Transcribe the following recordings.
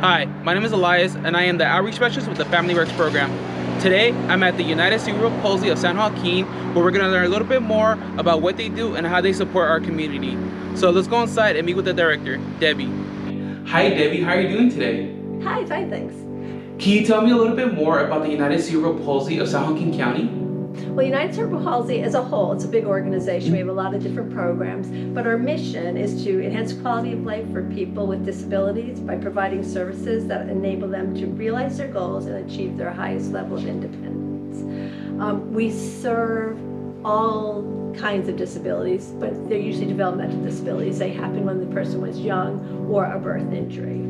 Hi, my name is Elias, and I am the Outreach Specialist with the Family Works program. Today, I'm at the United Cerebral Palsy of San Joaquin, where we're going to learn a little bit more about what they do and how they support our community. So let's go inside and meet with the director, Debbie. Hi, Debbie. How are you doing today? Hi, fine, thanks. Can you tell me a little bit more about the United Cerebral Palsy of San Joaquin County? Well, United Cerebral Palsy as a whole, it's a big organization. We have a lot of different programs, but our mission is to enhance quality of life for people with disabilities by providing services that enable them to realize their goals and achieve their highest level of independence. We serve all kinds of disabilities, but they're usually developmental disabilities. They happen when the person was young or a birth injury.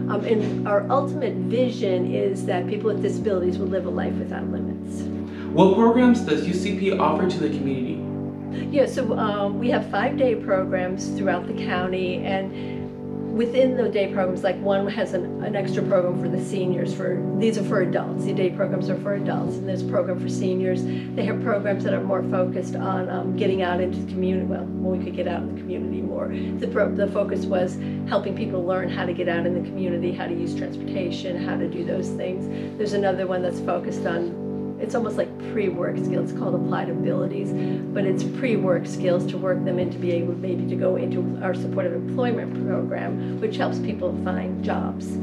And our ultimate vision is that people with disabilities will live a life without limits. What programs does UCP offer to the community? Yeah, so we have 5-day programs throughout the county, and within the day programs, like one has an extra program for the seniors. These are for adults. The day programs are for adults, and there's a program for seniors. They have programs that are more focused on getting out into the community. Well, we could get out in the community more. The focus was helping people learn how to get out in the community, how to use transportation, how to do those things. There's another one that's focused on, it's almost like pre-work skills. It's called Applied Abilities, but it's pre-work skills to work them into be able maybe to go into our supportive employment program, which helps people find jobs.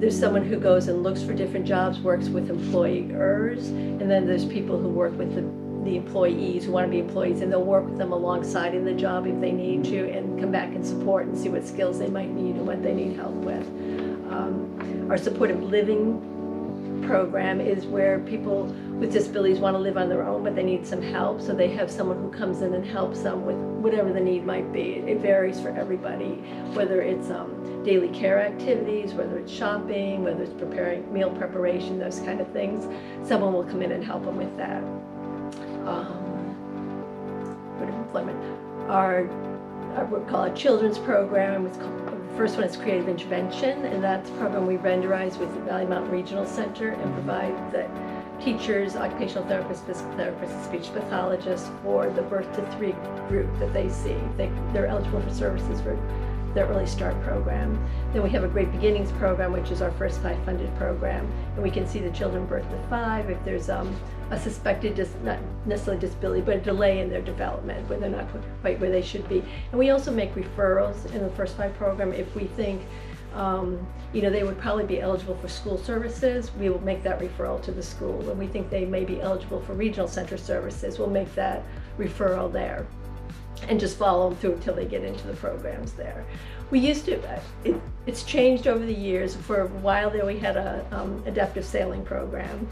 There's someone who goes and looks for different jobs, works with employers, and then there's people who work with the employees who want to be employees, and they'll work with them alongside in the job if they need to, and come back and support and see what skills they might need and what they need help with. Our supportive living program is where people with disabilities want to live on their own, but they need some help, so they have someone who comes in and helps them with whatever the need might be. It varies for everybody, whether it's daily care activities, whether it's shopping, whether it's preparing meal preparation, those kind of things. Someone will come in and help them with that. Employment. We call it children's program. The first one is Creative Intervention, and that's a program we renderize with the Valley Mountain Regional Center and provide the teachers, occupational therapists, physical therapists, and speech pathologists for the birth to 3 group that they see. They're eligible for services for their Early Start program. Then we have a Great Beginnings program, which is our first 5 funded program, and we can see the children birth to 5 if there's a suspected, not necessarily disability, but a delay in their development, where they're not quite where they should be. And we also make referrals in the first 5 program if we think they would probably be eligible for school services. We will make that referral to the school. When we think they may be eligible for regional center services, we'll make that referral there and just follow them through until they get into the programs there. We used to, it's changed over the years. For a while there we had a adaptive sailing program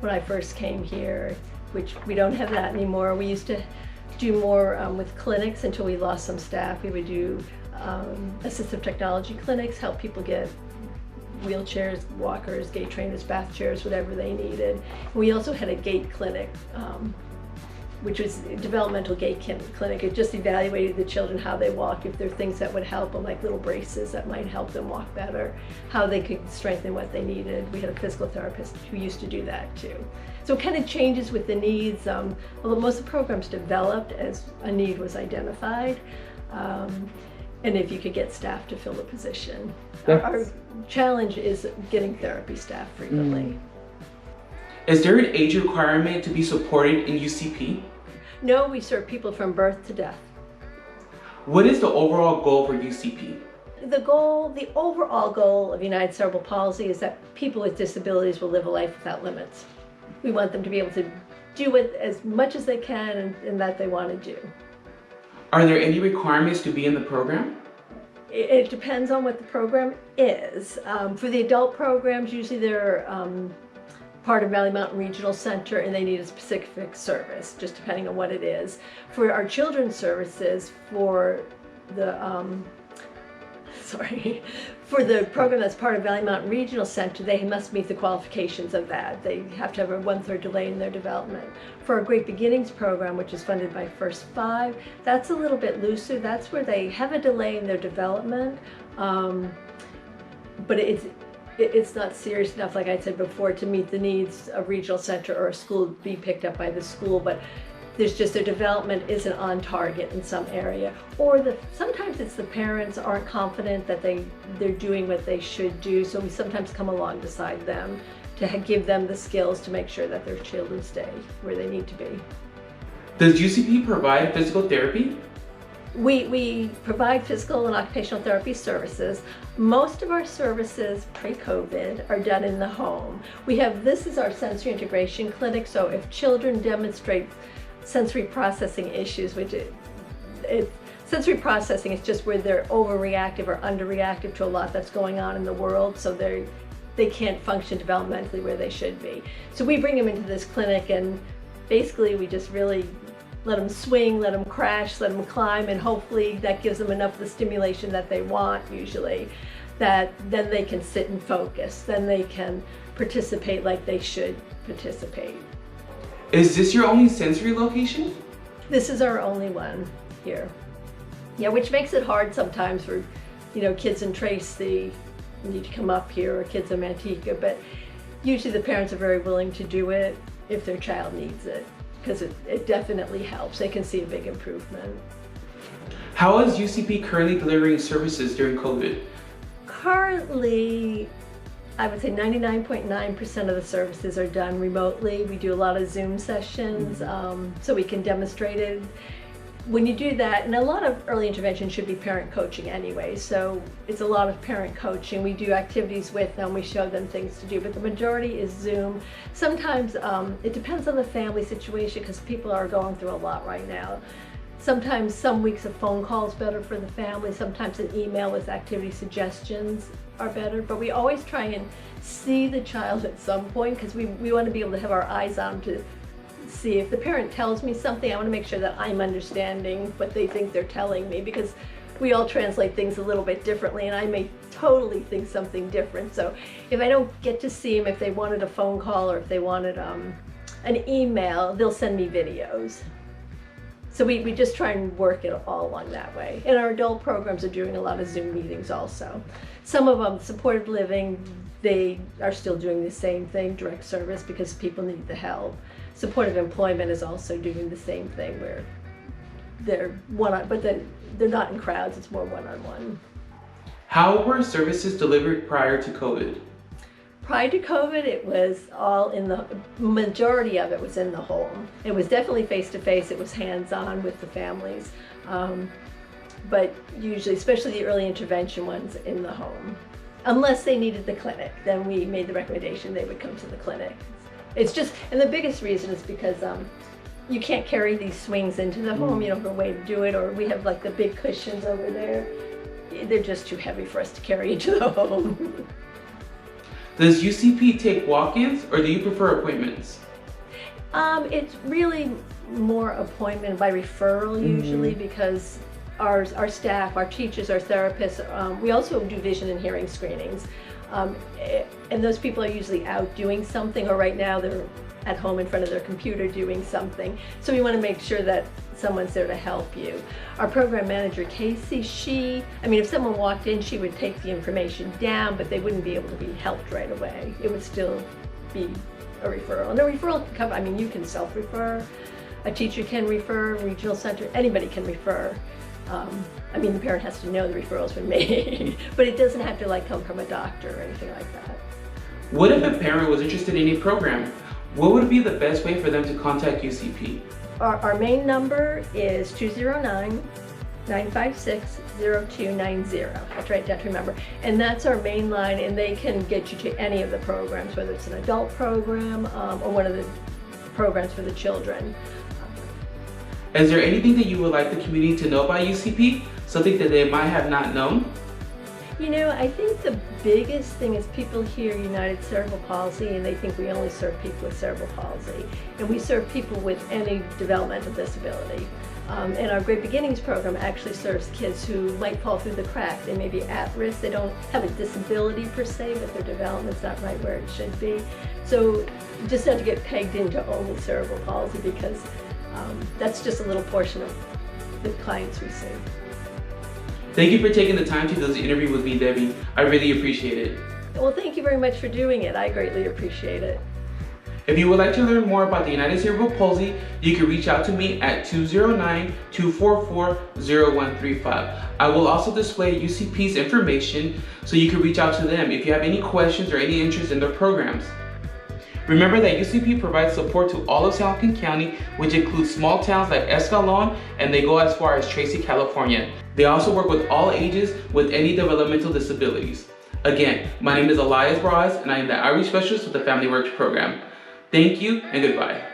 when I first came here, which we don't have that anymore. We used to do more with clinics until we lost some staff. We would do assistive technology clinics, help people get wheelchairs, walkers, gait trainers, bath chairs, whatever they needed. We also had a gait clinic, which was a developmental gait clinic. It just evaluated the children, how they walk, if there are things that would help them, like little braces that might help them walk better, how they could strengthen what they needed. We had a physical therapist who used to do that too. So it kind of changes with the needs. Although most of the programs developed as a need was identified, and if you could get staff to fill the position. Our challenge is getting therapy staff frequently. Is there an age requirement to be supported in UCP? No, we serve people from birth to death. What is the overall goal for UCP? The overall goal of United Cerebral Palsy is that people with disabilities will live a life without limits. We want them to be able to do it as much as they can and that they want to do. Are there any requirements to be in the program? It depends on what the program is. For the adult programs, usually they're part of Valley Mountain Regional Center and they need a specific service, just depending on what it is. For our children's services, for the for the program that's part of Valley Mountain Regional Center, they must meet the qualifications of that. They have to have a 1/3 delay in their development. For our Great Beginnings program, which is funded by First 5, that's a little bit looser. That's where they have a delay in their development, but it's not serious enough, like I said before, to meet the needs of regional center or a school be picked up by the school, but there's just their development isn't on target in some area, or sometimes it's the parents aren't confident that they're doing what they should do, so we sometimes come along beside them to give them the skills to make sure that their children stay where they need to be. Does UCP provide physical therapy? We provide physical and occupational therapy services. Most of our services pre-COVID are done in the home. This is our sensory integration clinic, so if children demonstrate sensory processing issues, sensory processing is just where they're overreactive or underreactive to a lot that's going on in the world, so they can't function developmentally where they should be. So we bring them into this clinic, and basically we just really let them swing, let them crash, let them climb, and hopefully that gives them enough of the stimulation that they want usually, that then they can sit and focus, then they can participate like they should participate. Is this your only sensory location? This is our only one here. Yeah, which makes it hard sometimes for, kids in Tracy need to come up here, or kids in Manteca, but usually the parents are very willing to do it if their child needs it, because it definitely helps. They can see a big improvement. How is UCP currently delivering services during COVID? Currently, I would say 99.9% of the services are done remotely. We do a lot of Zoom sessions, so we can demonstrate it. When you do that, and a lot of early intervention should be parent coaching anyway, so it's a lot of parent coaching. We do activities with them, we show them things to do, but the majority is Zoom. Sometimes it depends on the family situation, because people are going through a lot right now. Sometimes some weeks a phone call is better for the family, sometimes an email with activity suggestions are better, but we always try and see the child at some point, because we want to be able to have our eyes on them to see if the parent tells me something. I want to make sure that I'm understanding what they think they're telling me, because we all translate things a little bit differently, and I may totally think something different. So if I don't get to see them, if they wanted a phone call or if they wanted an email, they'll send me videos. So we just try and work it all along that way. And our adult programs are doing a lot of Zoom meetings also. Some of them, supported living, they are still doing the same thing, direct service, because people need the help. Supportive employment is also doing the same thing, where they're but then they're not in crowds, it's more one-on-one. How were services delivered prior to COVID? Prior to COVID, it was all majority of it was in the home. It was definitely face-to-face, it was hands-on with the families. But usually, especially the early intervention ones, in the home. Unless they needed the clinic, then we made the recommendation they would come to the clinic. It's just, and the biggest reason is because you can't carry these swings into the home, you don't have a way to do it, or we have like the big cushions over there. They're just too heavy for us to carry into the home. Does UCP take walk-ins, or do you prefer appointments? It's really more appointment by referral usually, because our staff, our teachers, our therapists, we also do vision and hearing screenings. And those people are usually out doing something, or right now they're at home in front of their computer doing something. So we want to make sure that someone's there to help you. Our program manager, Casey, if someone walked in, she would take the information down, but they wouldn't be able to be helped right away. It would still be a referral. And a referral can come, you can self-refer, a teacher can refer, regional center, anybody can refer. The parent has to know the referral's been made, but it doesn't have to come from a doctor or anything like that. What if a parent was interested in a program? What would be the best way for them to contact UCP? Our main number is 209-956-0290. That's right, to remember. And that's our main line, and they can get you to any of the programs, whether it's an adult program or one of the programs for the children. Is there anything that you would like the community to know about UCP? Something that they might have not known? I think the biggest thing is people hear United Cerebral Palsy and they think we only serve people with cerebral palsy. And we serve people with any developmental disability. And our Great Beginnings program actually serves kids who might fall through the cracks. They may be at risk. They don't have a disability per se, but their development's not right where it should be. So you just have to get pegged into only cerebral palsy, because that's just a little portion of the clients we see. Thank you for taking the time to do this interview with me, Debbie. I really appreciate it. Well, thank you very much for doing it. I greatly appreciate it. If you would like to learn more about the United Cerebral Palsy, you can reach out to me at 209-244-0135. I will also display UCP's information so you can reach out to them if you have any questions or any interest in their programs. Remember that UCP provides support to all of San Joaquin County, which includes small towns like Escalon, and they go as far as Tracy, California. They also work with all ages with any developmental disabilities. Again, my name is Elias Braz, and I am the Outreach Specialist with the Family Works program. Thank you and goodbye.